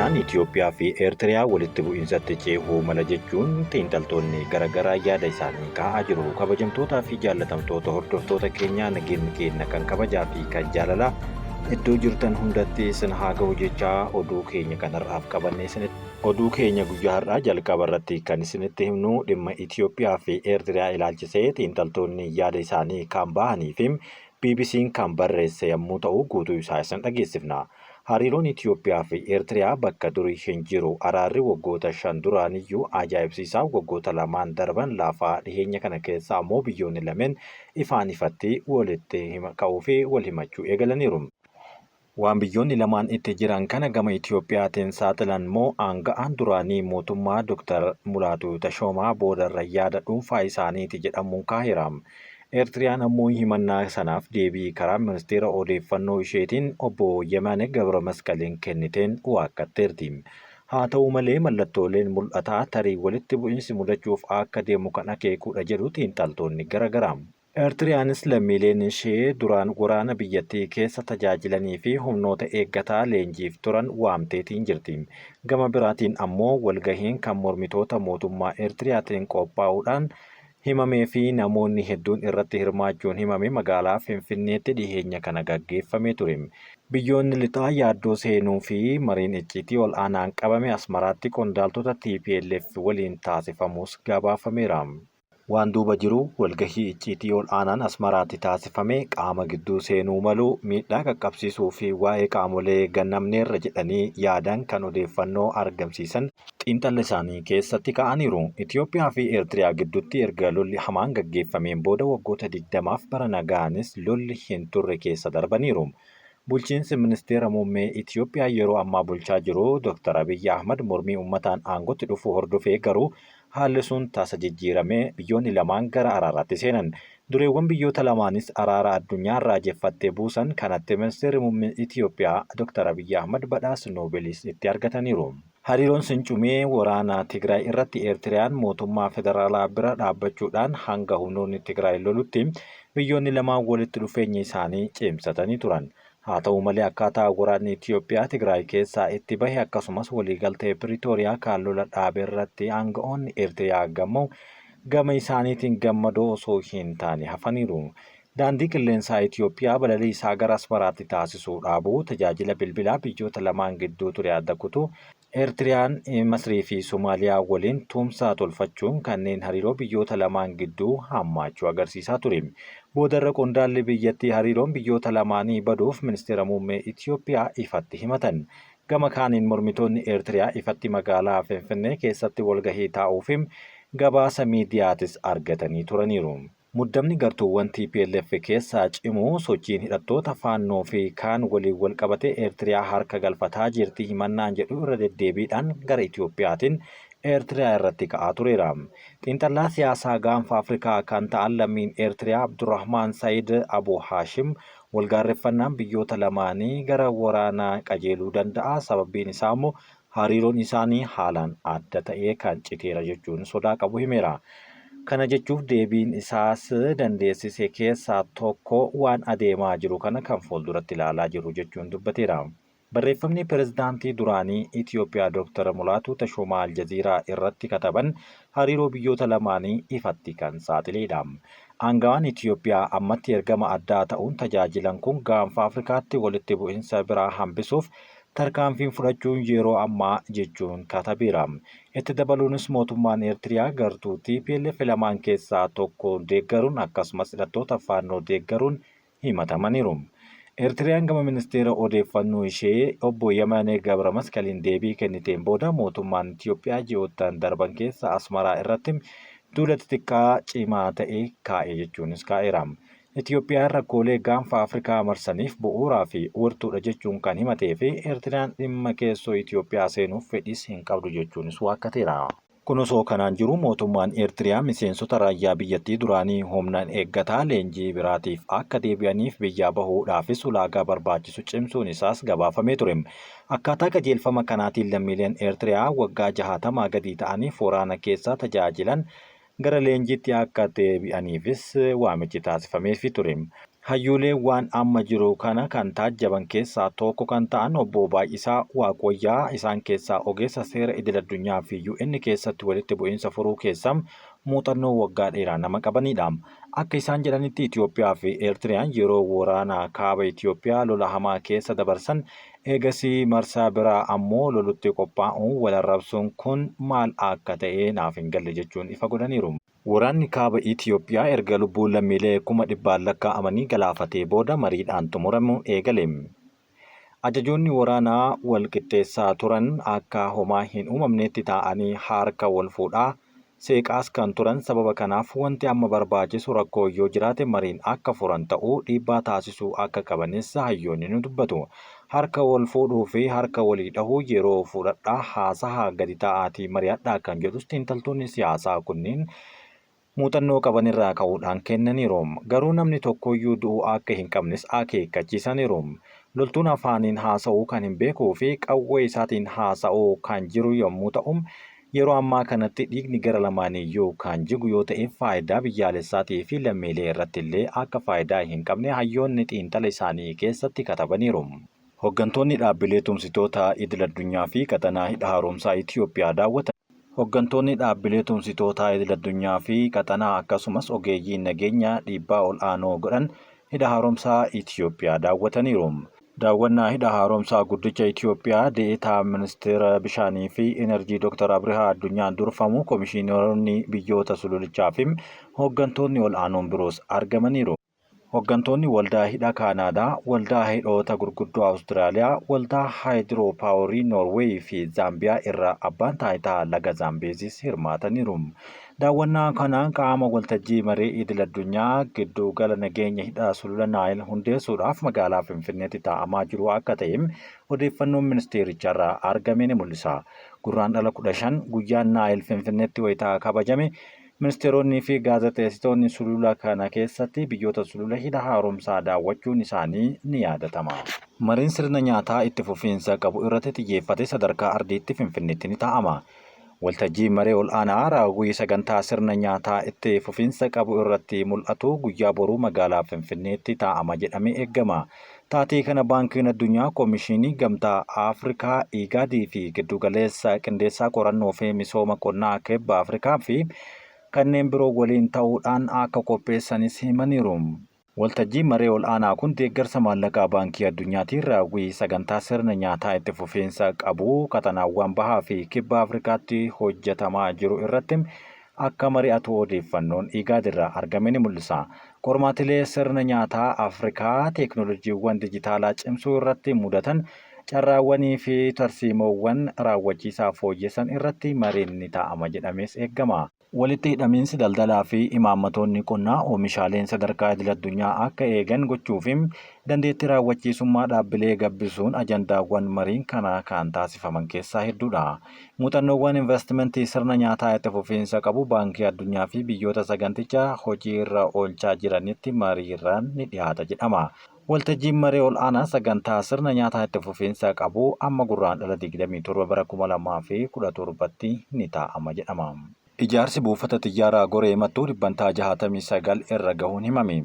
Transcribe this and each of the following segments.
kanaan Itoophiyaa fi Eertiriyaa walitti bu'iinsatti ceehuu mala jechuun xiinxaltoonni garaagaraa yaada isaanii kaa'aa jiru. Kabajamtootaa fi jaallatamtoota hordoftoota keenyaa nageenyi keenya kan kabajaa fi kan jaalalaa iddoo jirtan hundatti isin haa ga'u jechaa oduu keenya kanarraaf qabannee oduu keenya guyyaa har'aa jalqaba irratti kan isinitti himnu dhimma Itoophiyaa fi Eertiriyaa ilaalchisee xiinxaltoonni yaada isaanii kan bahanii fi BBC'n kan barreesse yommuu ta'u guutuu isaa isin dhageessifna. Hariiroon Itoophiyaa fi Eertiriyaa bakka durii hin jiru. Araarri waggoota 5 duraaniyyuu ajaa'ibsiisaa waggoota lamaan darban laafaa dhiheenya kana keessa ammoo biyyoonni lameen ifaan ifatti walitti ka'uu fi wal himachuu eegalaniiru. Waan biyyoonni lamaan itti jiran kana gama Itoophiyaatiin saaxilan moo aanga'aan duraanii mootummaa Dr. Mulaatuu Tashoomaa boodarra yaada dhuunfaa isaaniiti jedhamuun kaaheera. Eertiriyaan ammoo himannaa sanaaf deebii karaa ministeera odeeffannoo isheetiin obbo Yemane Gabra Masqaliin kenniteen waakkatteerti. Haa ta'u malee mallattooleen mul'ataa tarii walitti bu'iinsi mudachuuf akka deemu kan akeekudha jedhu xiinxaltoonni garaagaraa. Eertiriyaanis lammiileen ishee duraan waraana biyyattii keessa tajaajilanii fi humnoota eeggataa leenjiif turan waamteetiin jirti. Gama biraatiin ammoo walgahiin kan mormitoota mootummaa Eertiriyaatiin qophaa'uudhaan himamee fi namoonni hedduun irratti hirmaachuun himame magaalaa Finfinneetti dhiheenya kana gaggeeffamee ture. Biyyoonni lixaa yaaddoo seenuu fi mariin icciitii ol aanaan qabame Asmaraatti qondaaltota TPLF waliin taasifamus gabaafameera. Waan duuba jiru walgahii icciitii ol aanaan Asmaraatti taasifame qaama gidduu seenuu malu miidhaa qaqqabsiisuu fi waa'ee qaamolee gannamneerra jedhanii yaadan kan odeeffannoo argamsiisan xiinxala isaanii keessatti ka'aniiru. Itoophiyaa fi Eertiriyaa gidduutti erga lolli hamaan gaggeeffameen booda waggoota 20f bara nagaanis lolli hin turre keessa darbaniiru. Bulchiinsi ministeera muummee Itoophiyaa yeroo ammaa bulchaa jiru Dr. Abiyyi Ahmad mormii uummataan aangotti dhufu hordofee garuu haalli sun tasa jijjiiramee biyyoonni lamaan gara araaraatti seenan. Dureewwan biyyoota lamaanis araara addunyaa raajeffattee buusan kanatti ministeerri muummee Itoophiyaa Dr. Abiyyi Ahmad badhaasa Noobelis itti argataniiru. Hariiroon sincumee waraana Tigraay irratti Eertiriyaan mootummaa federaalaa bira dhaabbachuudhaan hanga humnoonni Tigraay lolutti biyyoonni lamaan walitti dhufeenya isaanii cimsatanii turan. Haa ta'u malee akkaataa waraanni Itoophiyaa Tigraay keessaa itti bahe akkasumas waliigaltee Piriitooriyaa kan lola dhaabe irratti aanga'oonni Eertiriyaa gama isaaniitiin gammadoo osoo hin taane hafaniiru. Daandii qilleensaa Itoophiyaa balaliisaa gara Asmaraatti taasisuu dhaabuu tajaajila bilbilaa biyyoota lamaan gidduu ture adda kutuu Eertiriyaan Masrii fi Somaaliyaa waliin tumsaa tolfachuun kanneen hariiroo biyyoota lamaan gidduu hammaachuu agarsiisaa ture. Boodarra qondaalli biyyattii hariiroon biyyoota lamaanii baduuf ministeera muummee Itoophiyaa ifatti himatan. Gama kaaniin mormitoonni Eertiriyaa ifatti magaalaa Finfinnee keessatti walgahii taa'uuf gabaasa miidiyaatis argatanii turaniiru. Muddamni gartuuwwan TPLF keessaa cimuu sochiin hidhattoota faannoo fi kaan waliin wal qabate Eertiriyaa harka galfataa jirti himannaan jedhu irra deddeebiidhaan gara Itoophiyaatiin Eertiriyaa irratti ka'aa tureera. Xiinxalaa siyaasaa gaanfa Afrikaa kan ta'an lammiin Eertiriyaa Abdurrahmaan Saayid Abu Haashim walgaarreffannaan biyyoota lamaanii gara waraanaa qajeeluu danda'a. Sababbiin isaa immoo hariiroon isaanii haalaan adda ta'ee kan citeera jechuun sodaa qabu himeera. Kana jechuuf deebiin isaas dandeessise keessaa tokko waan adeemaa jiru kana kan fuulduratti ilaalaa jiru jechuun dubbateera. Barreeffamni pirezidaantii duraanii Itoophiyaa Dr. Mulaatuu Tashoomaa Aljaziiraa irratti kataban hariiroo biyyoota lamaanii ifatti kan saaxiledha. Aangawaan Itoophiyaa ammatti ergama addaa ta'uun tajaajilan kun gaanfa Afrikaatti walitti bu'iinsa biraa hambisuuf tarkaanfiin fudhachuun yeroo ammaa jechuun katabeera. Itti dabaluunis mootummaan Eertiriyaa gartuu TPLF lamaan keessaa tokko deeggaruun akkasumas hidhattoota faannoo deeggaruun himatamaniiru. Eertiriyaan gama ministeera odeeffannoo ishee obbo Yemane Gabra Masqaliin deebii kenniteen booda mootummaan Itoophiyaa ji'oottan darban keessa Asmaraa irratti duula xixiqqaa cimaa ta'e kaa'e jechuunis kaa'eera. Itoophiyaan rakkoolee gaanfa Afrikaa marsaniif bu'uuraa fi urtuudha jechuun kan himatee fi Eertiriyaan dhimma keessoo Itoophiyaa seenuuf fedhis hin qabdu jechuunis waakkateera. Kun osoo kanaan jiru mootummaan Eertiriyaa miseensota raayyaa biyyattii duraanii humnaan eeggataa leenjii biraatiif akka deebi'aniif biyyaa bahuudhaafis ulaagaa barbaachisu cimsuun isaas gabaafamee ture. Akkaataa qajeelfama kanaatiin lammiileen Eertiriyaa waggaa 60 gadi ta'anii waraana keessa tajaajilan gara leenjiitti akka deebi'aniifis waamichi taasifameefii ture. Hayyoolee waan amma jiru kana kan taajjaban keessaa tokko kan ta'an obbo Baay'isaa Waaqoyyaa isaan keessaa ogeessa seera idil-addunyaa fi UN keessatti walitti bu'iinsa furuu keessaa muuxannoo waggaa dheeraa nama qabanidha. Akka isaan jedhanitti Itoophiyaa fi Eertiriyaan yeroo waraana kaaba Itoophiyaa lola hamaa keessa dabarsan eegasii marsaa biraa ammoo lolutti qophaa'uun wal arrabsuun kun maal akka ta'e naaf hin galle jechuun ifa godhaniiru. Waraanni kaaba Itoophiyaa erga lubbuun lammiilee 100,000 lakkaa'amanii galaafatee booda mariidhaan xumuramuu eegale. Ajajoonni waraanaa wal qixxeessaa turan akka homaa hin uumamnetti taa'anii harka wal fuudhaa seeqaas kan turan. Sababa kanaaf wanti amma barbaachisu rakkoo yoo jiraate mariin akka furan ta'uu dhiibbaa taasisuu akka qabanis hayyoonni ni dubbatu. Harka wal fuudhuu fi harka walii dhahuu yeroo fudhadhaa haasahaa gadi taa'aatii mari'adhaa kan jedhus xiinxaltoonni siyaasaa kunniin muuxannoo qaban irraa ka'uudhaan kennaniiru. Garuu namni tokkoyyuu du'uu akka hin qabnes akeekkachiisaniiru. Loltuun afaaniin haasa'uu kan hin beekuu fi qawwee isaatiin haasa'uu kan jiru yommuu ta'u, yeroo ammaa kanatti dhiigni gara lamaaniyyuu kan jigu yoo ta'e faayidaa biyyaalessaatii fi lammiilee irratti illee akka faayidaa hin qabne hayyoonni xiinxala isaanii keessatti katabaniiru. Hooggantoonni dhaabbilee tumsitoota idil-addunyaa fi qaxanaa hidha haaromsaa Itoophiyaa daawwatan. Hooggantoonni dhaabbilee tumsitoota idil-addunyaa fi qaxanaa akkasumas ogeeyyiin nageenya dhiibbaa ol'aanoo godhan hidha haaromsaa Itoophiyaa daawwataniiru. Daawwannaa hidha haaromsaa guddicha Itoophiyaa deetaa ministeera bishaanii fi enerjii Dr. Abrihaa Addunyaan durfamu komishiinaroonni biyyoota sululichaa fi hooggantoonni ol'aanoon biroos argamaniiru. Hooggantoonni waldaa hidha Kaanaadaa, waldaa hidhoota gurguddoo Awustiraaliyaa, waldaa haayidiroopaawurii Noorweey fi Zaambiyaa irraa abbaan taayitaa laga Zaambeezis hirmaataniiru. Daawwannaa kanaan qaama waltajjii maree idil-addunyaa giddu gala nageenya hidha sulula Naayil hundeessuudhaaf magaalaa Finfinneetti taa'amaa jiru akka ta'e odeeffannoon ministeericharraa argame ni mul'isa. Gurraandhala 15 guyyaan Naayil Finfinneetti wayitaa kabajame. Ministeeronni fi gaazexeessitoonni sulula kana keessatti biyyoota sulula hidha haaromsaa daawwachuun isaanii ni yaadatama. Mariin sirna nyaataa itti fufiinsa qabu irratti xiyyeeffate sadarkaa ardiitti Finfinneetti ni taa'ama. Waltajjii maree ol'aanaa raawwii sagantaa sirna nyaataa itti fufiinsa qabu irratti mul'atu guyyaa boruu magaalaa Finfinneetti taa'ama jedhamee eegama. Taatii kana baankiin addunyaa, Koomishinii Gamtaa Afrikaa, IGAD fi giddugaleessa qindeessaa qorannoo fi misooma qonnaa kibba Afrikaa fi kanneen biroo waliin ta'uudhaan akka qopheessanis himaniiru. Waltajjii maree ol'aanaa kun deeggarsa maallaqaa baankii addunyaatiin raawwii sagantaa sirna nyaataa itti fufiinsa qabu qaxanaawwan bahaa fi kibba Afrikaatti hojjetamaa jiru irratti akka mari'atu odeeffannoon IGAD irraa argame ni mul'isa. Qormaatilee sirna nyaataa Afrikaa teeknooloojiiwwan dijitaalaa cimsuu irratti mudatan carraawwanii fi tarsiimoowwan raawwachiisaa fooyyessan irratti mariin ni taa'ama jedhamees eegama. Walitti hidhamiinsi daldalaa fi imaammatoonni qonnaa oomishaaleen sadarkaa idil-addunyaa akka eegan gochuu fi dandeettii raawwachiisummaa dhaabbilee gabbisuun ajandaawwan mariin kana kan taasifaman keessaa hedduudha. Muuxannoowwan investimentii sirna nyaataa itti fufiinsa qabu baankii addunyaa fi biyyoota saganticha hojii irra oolchaa jiranitti mariirraan ni dhiyaata jedhama. Waltajjiin maree ol'aanaa sagantaa sirna nyaataa itti fufiinsa qabu amma gurraandhala 27 bara 2017tti ni taa'ama jedhama. Ijaarsi buufata xiyyaaraa Goree Mattuu dhibbantaa 69 irra gahuun himame.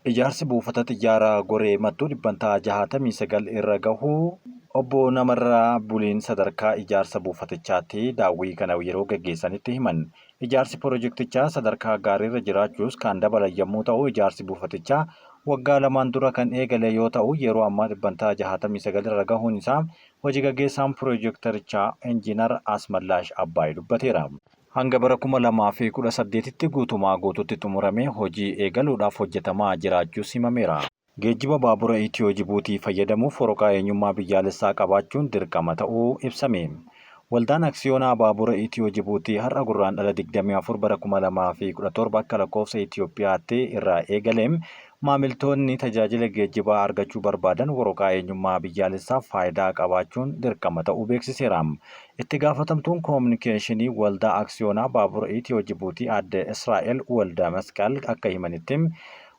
Ijaarsi buufata xiyyaaraa Goree Mattuu dhibbantaa 69 irra gahuu obbo Namarraa Buliin sadarkaa ijaarsa buufatichaatti daawwii kana yeroo gaggeessanitti himan. Ijaarsi pirojektichaa sadarkaa gaariirra jiraachuus kan dabalan yommuu ta'u, ijaarsi buufatichaa waggaa lamaan dura kan eegale yoo ta'u, yeroo ammaa dhibbantaa 69 irra gahuun isaa hojii gaggeessaan pirojektarichaa Injiinar Asmallaash Abbaay dubbateera. Hanga bara 2018tti guutumaa guututti xumuramee hojii eegaluudhaaf hojjetamaa jiraachuus himameera. Geejjiba baabura Itiyoo Jibuutii fayyadamuuf waraqaa eenyummaa biyyaalessaa qabaachuun dirqama ta'uu ibsame. Waldaan Aksiyoonaa Baabura Itiyoo Jibuutii har'a gurraandhala 24 bara 2017 akka lakkoofsa Itoophiyaatti irraa eegaleem maamiltoonni tajaajila geejjibaa argachuu barbaadan waraqaa eenyummaa biyyaalessaaf faayidaa qabaachuun dirqama ta'uu beeksiseera. Itti gaafatamtuun koominikeeshinii waldaa Aksiyoonaa Baabura Itiyoo Jibuutii aadde Israa'el Walda Masqal akka himanitti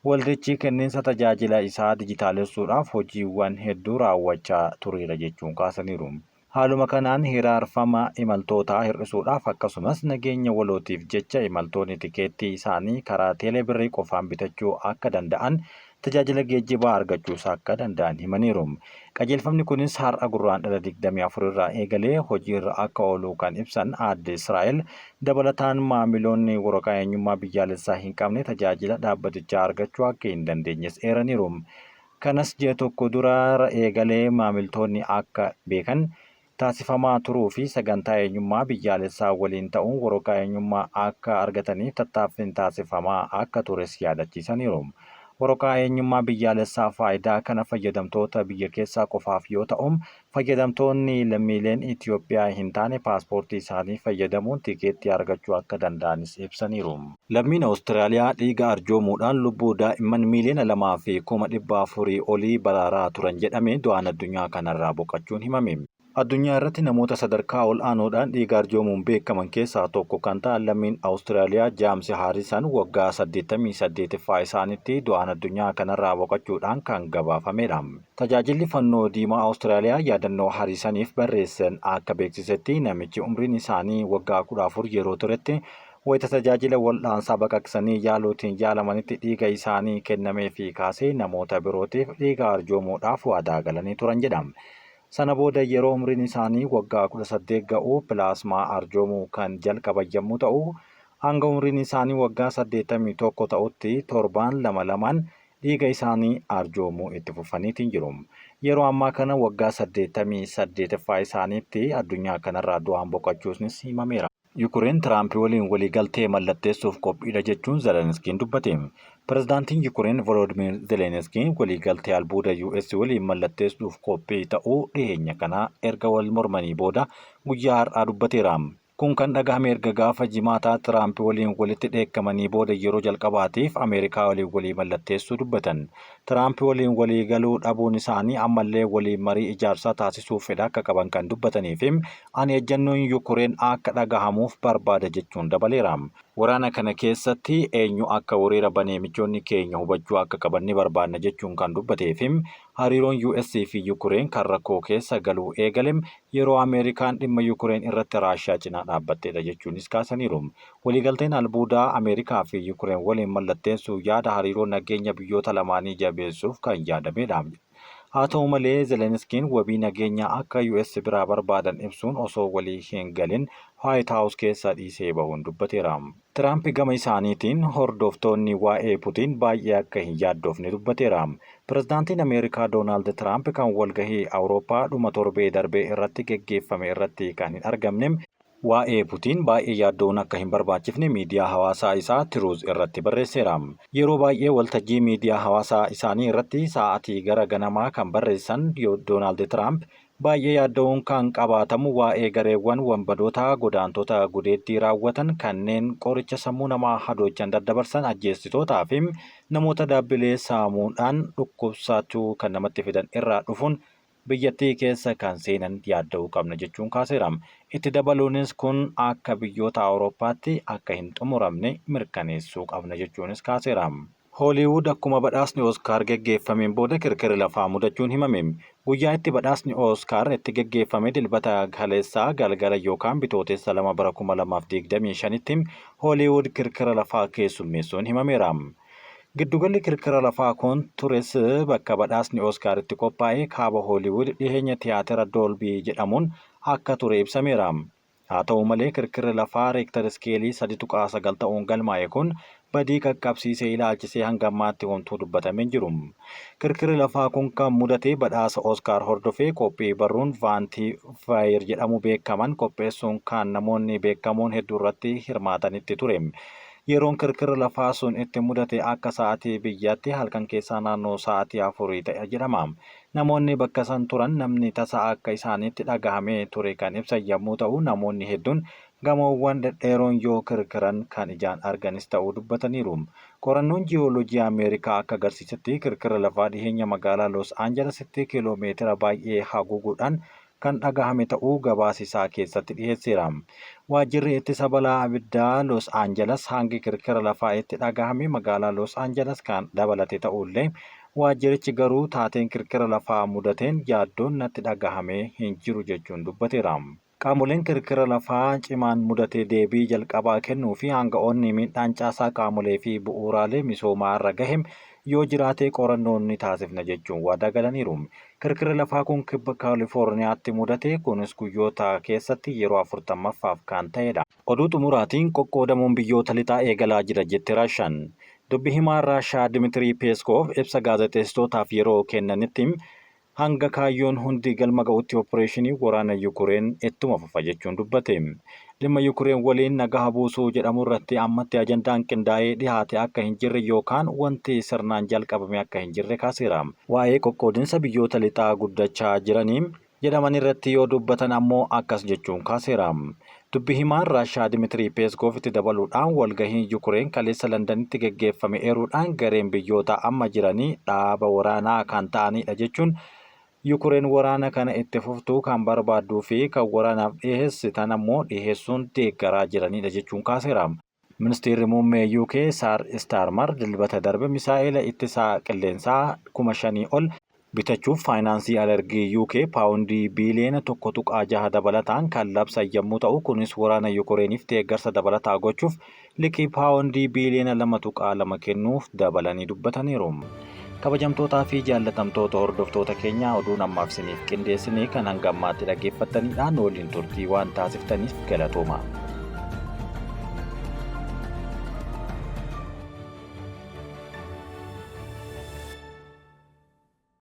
waldichi kenniinsa tajaajila isaa dijitaalessuudhaaf hojiiwwan hedduu raawwachaa tureera jechuun kaasaniiru. Haaluma kanaan hiraarfama imaltootaa hir'isuudhaaf akkasumas nageenya walootiif jecha imaltoonni tikeettii isaanii karaa teeleebirrii qofaan bitachuu akka danda'an tajaajila geejjibaa argachuus akka danda'an himaniiru. Qajeelfamni kunis har'a gurraandhala 24 irraa eegalee hojiirra akka oolu kan ibsan aadde Israa'el dabalataan maamiloonni waraqaa eenyummaa biyyaalessaa hin qabne tajaajila dhaabbatichaa argachuu akka hin dandeenyes eeraniiru. Kanas ji'a tokko dura eegalee maamiltoonni akka beekan taasifamaa turuu fi sagantaa eenyummaa biyyaalessaa waliin ta'uun waraqaa eenyummaa akka argataniif tattaaffiin taasifamaa akka tures yaadachiisaniiru. Waraqaa eenyummaa biyyaalessaa faayidaa kana fayyadamtoota biyya keessaa qofaaf yoo ta'u, fayyadamtoonni lammiileen Itoophiyaa hin taane paaspoortii isaanii fayyadamuun tikeettii argachuu akka danda'anis ibsaniiru. Lammiin Awustiraaliyaa dhiiga arjoomuudhaan lubbuu daa'imman miiliyoona 2,400 olii baraaraa turan jedhamee du'aan addunyaa kanarraa boqachuun himame. Addunyaa irratti namoota sadarkaa ol aanuudhaan dhiiga arjoomuun beekaman keessaa tokko kan ta'an lammiin Awustiraaliyaa Jaamsi Haarisan waggaa 88ffaa isaanitti du'aan addunyaa kanarraa boqachuudhaan kan gabaafamedha. Tajaajilli fannoo diimaa Awustiraaliyaa yaadannoo Haarisaniif barreessan akka beeksisetti namichi umriin isaanii waggaa 14 yeroo turetti wayita tajaajila wal'aansaa baqaqsanii yaaluutiin yaalamanitti dhiiga isaanii kennameefii kaasee namoota birootiif dhiiga arjoomuudhaaf waadaa galanii turan jedhama. Sana booda yeroo umriin isaanii waggaa 18 ga'u pilaasmaa arjoomuu kan jalqaban yommuu ta'u, hanga umriin isaanii waggaa 81 ta'utti torbaan lama dhiiga isaanii arjoomuu itti fufaniitiin jiru. Yeroo ammaa kana waggaa 88ffaa isaaniitti addunyaa kanarraa du'aan boqachuunis himameera. Yukureen Tiraamp waliin waliigaltee mallatteessuuf qophiidha jechuun Zelenskiin dubbate. Pireezidaantiin Yukureen Volodimiir Zelenskiin waliigaltee albuuda US waliin mallatteessuuf qophii ta'uu dhiyeenya kana erga wal mormanii booda guyyaa har'aa dubbateera. Kun kan dhagahame erga gaafa jimaataa Tiraamp waliin walitti dheekkamanii booda yeroo jalqabaatiif Ameerikaa waliin walii mallatteessuu dubbatan. Tiraamp waliin walii galuu dhabuun isaanii ammallee waliin marii ijaarsaa taasisuuf fedha akka qaban kan dubbatanii fi ani ejjannoon Yukureen akka dhagahamuuf barbaada jechuun dabaleera. Waraana kana keessatti eenyu akka weerara banee michoonni keenya hubachuu akka qaban ni barbaanna jechuun kan dubbatee fi hariiroon US fi Yukureen kan rakkoo keessa galuu eegalem yeroo Ameerikaan dhimma Yukureen irratti Raashiyaa cinaa dhaabbatteedha jechuunis kaasaniiru. Waliigalteen albuudaa Ameerikaa fi Yukureen waliin mallatteessuu yaada hariiroo nageenya biyyoota lamaanii jabeessuuf kan yaadamedha. Haa ta'u malee Zelenskiin wabii nageenyaa akka US biraa barbaadan ibsuun osoo walii hin galin White House keessa dhiisee bahuun dubbateera. Tiraamp gama isaaniitiin hordoftoonni waa'ee Putiin baay'ee akka hin yaaddoofne dubbateera. Pireezidaantiin Ameerikaa Doonaald Tiraamp kan walgahii Awurooppaa dhuma torbee darbee irratti geggeeffame irratti kan hin argamne waa'ee Putiin baay'ee yaaddoon akka hin barbaachifne miidiyaa hawaasaa isaa Tiruuz irratti barreesseera. Yeroo baay'ee waltajjii miidiyaa hawaasaa isaanii irratti sa'aatii gara ganamaa kan barreessan Doonaald Tiraamp baay'ee yaaddoon kan qabaatamu waa'ee gareewwan wanbadoota godaantota gudeeddii raawwatan kanneen qoricha sammuu namaa hadoochan daddabarsan ajjeessitootaa fi namoota dhaabbilee saamuudhaan dhukkubsachuu kan namatti fidan irraa dhufuun biyyattii keessa kan seenan yaadda'uu qabna jechuun kaaseera. Itti dabaluunis kun akka biyyoota Awurooppaatti akka hin xumuramne mirkaneessuu qabna jechuunis kaaseera. Hooliwud akkuma badhaasni Ooskaar geggeeffameen booda kirkirri lafaa mudachuun himame. Guyyaa itti badhaasni Ooskaar itti geggeeffame dilbata kaleessaa galgala yookaan bitootessa 2 bara 2025tti Hooliwud kirkira lafaa keessummeessuun himameera. Giddugalli kirkira lafaa kun tures bakka badhaasni Ooskaar itti qophaa'e kaaba Hooliwud dhiheenya tiyaatira Doolbii jedhamuun akka ture ibsameera. Haa ta'u malee kirkirri lafaa reektar iskeelii 3.9 ta'uun galmaa'e kun badii qaqqabsiisee ilaalchisee hanga ammaatti wantuu dubbatamee jiru. Kirkirri lafaa kun kan mudate badhaasa Ooskaar hordofee qophii barruun Vaantii Faayir jedhamu beekaman qopheessuun kan namoonni beekamoon hedduu irratti hirmaatanitti ture. Yeroon kirkirri lafaa sun itti mudate akka sa'aatii biyyaatti halkan keessaa naannoo sa'aatii 4 ta'e jedhama. Namoonni bakka san turan namni tasa akka isaanitti dhagahamee ture kan ibsan yommuu ta'u namoonni hedduun gamoowwan dhedheeroon yoo kirkiran kan ijaan arganis ta'uu dubbataniiru. Qorannoon jiyooloojii Ameerikaa akka agarsiisetti kirkirri lafaa dhiheenya magaalaa Los Aanjelesitti kiiloomeetira baay'ee haguuguudhaan kan dhagahame ta'uu gabaasisaa keessatti dhiyeesseera. Waajjirri ittisa balaa abiddaa Los Aanjeles hangi kirkira lafaa itti dhagahame magaalaa Los Aanjeles kan dabalate ta'ullee waajjirichi garuu taateen kirkira lafaa mudateen yaaddoon natti dhagahamee hin jiru jechuun dubbateera. Qaamoleen kirkira lafaa cimaan mudatee deebii jalqabaa kennuu fi aanga'oonni miidhaan caasaa qaamolee fi bu'uuraalee misoomaa irra gahem yoo jiraate qorannoon ni taasifna jechuun waadaa galaniiru. Kirkirri lafaa kun kibba Kaalifoorniyaatti mudate kunis guyyoota keessatti yeroo 40ffaaf kan ta'edha. Oduu xumuraatiin qoqqoodamuun biyyoota lixaa eegalaa jira jette Raashaan. Dubbi himaan Raashaa Dimiitirii Peeskoof ibsa gaazexeessitootaaf yeroo kennanitti hanga kaayyoon hundi galma ga'utti opereeshinii waraana Yukureen ittuma fufa jechuun dubbate. Dhimma Yukureen waliin nagaa buusuu jedhamu irratti ammatti ajandaan qindaa'ee dhihaate akka hin jirre yookaan wanti sirnaan jalqabame akka hin jirre kaaseera. Waa'ee qoqqoodinsa biyyoota lixaa guddachaa jiranii jedhaman irratti yoo dubbatan ammoo akkas jechuun kaaseera. Dubbi himaan Raashaa Dimiitirii Peeskoof itti dabaluudhaan walgahiin Yukureen kaleessa Londanitti geggeeffame eeruudhaan gareen biyyoota amma jiranii dhaaba waraanaa kan ta'anidha jechuun Yukureen waraana kana itti fuftuu kan barbaadduu fi kan waraanaaf dhiheessitan ammoo dhiheessuun deeggaraa jiranidha jechuun kaaseera. Ministeerri muummee UK Saar Istaarmar dilbata darbe misaa'ila ittisaa qilleensaa 5,000 ol bitachuuf faayinaansii alergii UK paawundii biiliyoona 1.6 dabalataan kan labsan yommuu ta'u kunis waraana Yukureeniif deeggarsa dabalataa gochuuf liqii paawundii biiliyoona 2.2 kennuuf dabalanii dubbataniiru. Kabajamtootaa fi jaallatamtoota hordoftoota keenyaa oduun ammaaf isiniif qindeessine kan hanga ammaatti dhaggeeffattanidhaan waliin turtii waan taasiftaniif galatooma.